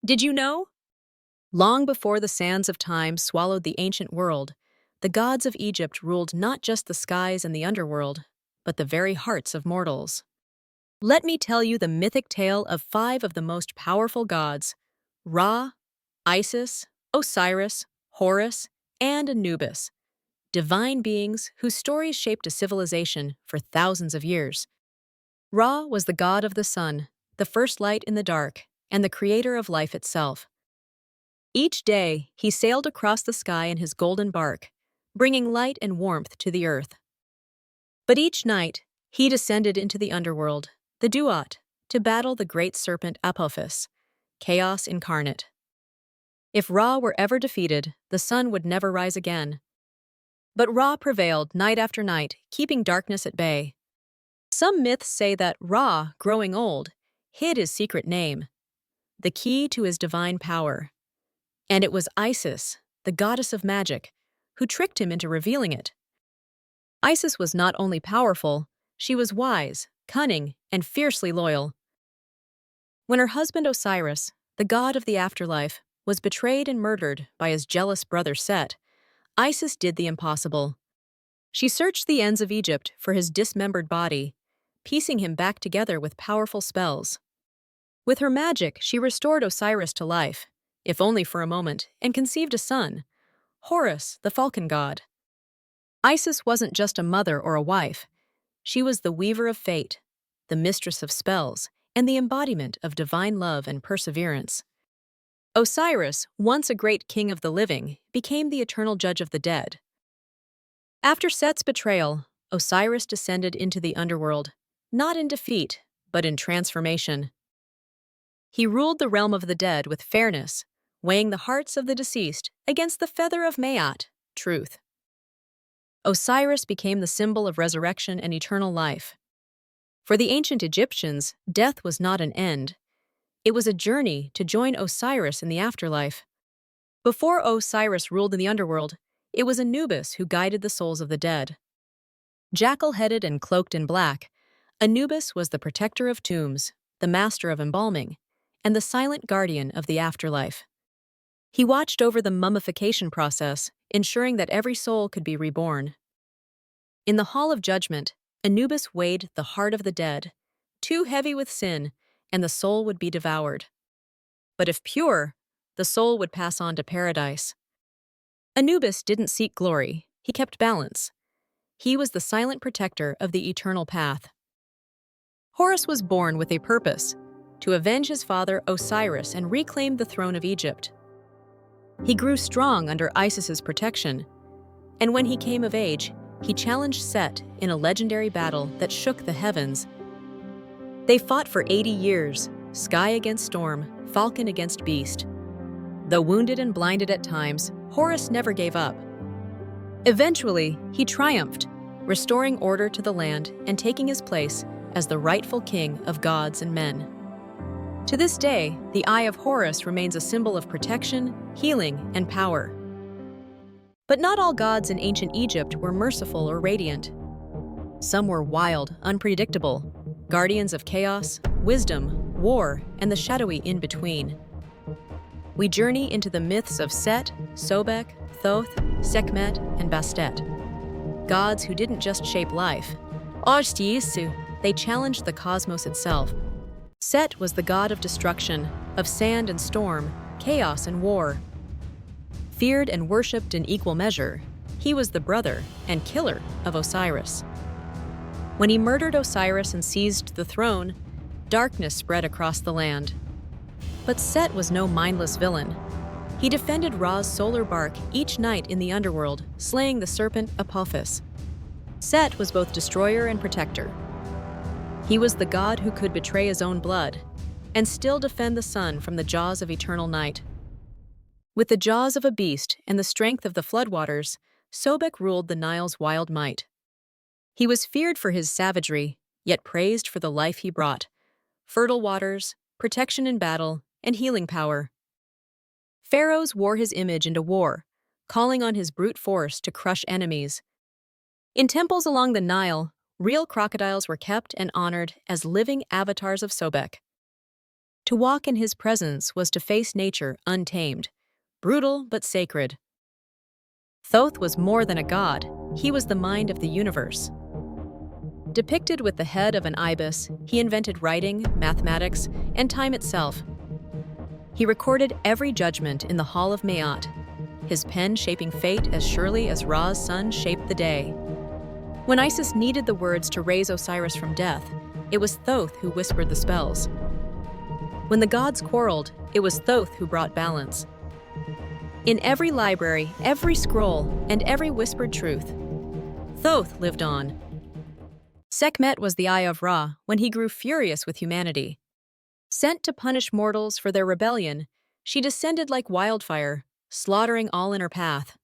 Did you know? Long before the sands of time swallowed the ancient world, the gods of Egypt ruled not just the skies and the underworld, but the very hearts of mortals. Let me tell you the mythic tale of five of the most powerful gods: Ra, Isis, Osiris, Horus, and Anubis, divine beings whose stories shaped a civilization for thousands of years. Ra was the god of the sun, the first light in the dark, and the creator of life itself. Each day, he sailed across the sky in his golden bark, bringing light and warmth to the earth. But each night, he descended into the underworld, the Duat, to battle the great serpent Apophis, chaos incarnate. If Ra were ever defeated, the sun would never rise again. But Ra prevailed night after night, keeping darkness at bay. Some myths say that Ra, growing old, hid his secret name, the key to his divine power. And it was Isis, the goddess of magic, who tricked him into revealing it. Isis was not only powerful, she was wise, cunning, and fiercely loyal. When her husband Osiris, the god of the afterlife, was betrayed and murdered by his jealous brother Set, Isis did the impossible. She searched the ends of Egypt for his dismembered body, piecing him back together with powerful spells. With her magic, she restored Osiris to life, if only for a moment, and conceived a son, Horus, the falcon god. Isis wasn't just a mother or a wife. She was the weaver of fate, the mistress of spells, and the embodiment of divine love and perseverance. Osiris, once a great king of the living, became the eternal judge of the dead. After Set's betrayal, Osiris descended into the underworld, not in defeat, but in transformation. He ruled the realm of the dead with fairness, weighing the hearts of the deceased against the feather of Maat, truth. Osiris became the symbol of resurrection and eternal life. For the ancient Egyptians, death was not an end. It was a journey to join Osiris in the afterlife. Before Osiris ruled in the underworld, it was Anubis who guided the souls of the dead. Jackal-headed and cloaked in black, Anubis was the protector of tombs, the master of embalming, and the silent guardian of the afterlife. He watched over the mummification process, ensuring that every soul could be reborn. In the Hall of Judgment, Anubis weighed the heart of the dead, too heavy with sin, and the soul would be devoured. But if pure, the soul would pass on to paradise. Anubis didn't seek glory, he kept balance. He was the silent protector of the eternal path. Horus was born with a purpose: to avenge his father Osiris and reclaim the throne of Egypt. He grew strong under Isis's protection, and when he came of age, he challenged Set in a legendary battle that shook the heavens. They fought for 80 years, sky against storm, falcon against beast. Though wounded and blinded at times, Horus never gave up. Eventually, he triumphed, restoring order to the land and taking his place as the rightful king of gods and men. To this day, the Eye of Horus remains a symbol of protection, healing, and power. But not all gods in ancient Egypt were merciful or radiant. Some were wild, unpredictable, guardians of chaos, wisdom, war, and the shadowy in-between. We journey into the myths of Set, Sobek, Thoth, Sekhmet, and Bastet. Gods who didn't just shape life. They challenged the cosmos itself. Set was the god of destruction, of sand and storm, chaos and war. Feared and worshipped in equal measure, he was the brother and killer of Osiris. When he murdered Osiris and seized the throne, darkness spread across the land. But Set was no mindless villain. He defended Ra's solar bark each night in the underworld, slaying the serpent Apophis. Set was both destroyer and protector. He was the god who could betray his own blood and still defend the sun from the jaws of eternal night. With the jaws of a beast and the strength of the floodwaters, Sobek ruled the Nile's wild might. He was feared for his savagery, yet praised for the life he brought: fertile waters, protection in battle, and healing power. Pharaohs wore his image into war, calling on his brute force to crush enemies. In temples along the Nile, real crocodiles were kept and honored as living avatars of Sobek. To walk in his presence was to face nature untamed, brutal but sacred. Thoth was more than a god, he was the mind of the universe. Depicted with the head of an ibis, he invented writing, mathematics, and time itself. He recorded every judgment in the Hall of Maat, his pen shaping fate as surely as Ra's sun shaped the day. When Isis needed the words to raise Osiris from death, it was Thoth who whispered the spells. When the gods quarreled, it was Thoth who brought balance. In every library, every scroll, and every whispered truth, Thoth lived on. Sekhmet was the eye of Ra when he grew furious with humanity. Sent to punish mortals for their rebellion, she descended like wildfire, slaughtering all in her path.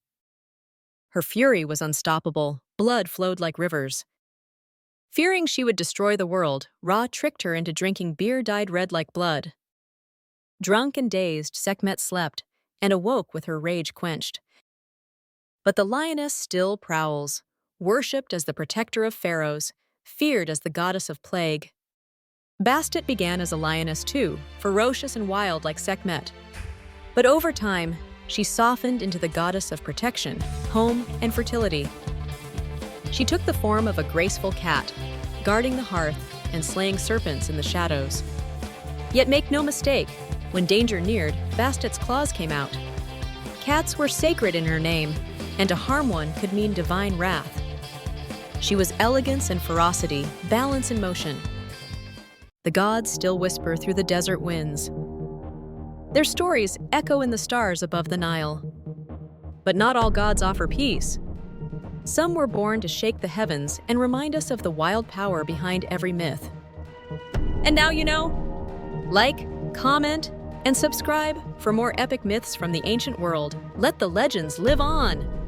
Her fury was unstoppable, blood flowed like rivers. Fearing she would destroy the world, Ra tricked her into drinking beer dyed red like blood. Drunk and dazed, Sekhmet slept, and awoke with her rage quenched. But the lioness still prowls, worshipped as the protector of pharaohs, feared as the goddess of plague. Bastet began as a lioness too, ferocious and wild like Sekhmet. But over time, she softened into the goddess of protection, home, and fertility. She took the form of a graceful cat, guarding the hearth and slaying serpents in the shadows. Yet make no mistake, when danger neared, Bastet's claws came out. Cats were sacred in her name, and to harm one could mean divine wrath. She was elegance and ferocity, balance and motion. The gods still whisper through the desert winds. Their stories echo in the stars above the Nile. But not all gods offer peace. Some were born to shake the heavens and remind us of the wild power behind every myth. And now you know. Like, comment, and subscribe for more epic myths from the ancient world. Let the legends live on!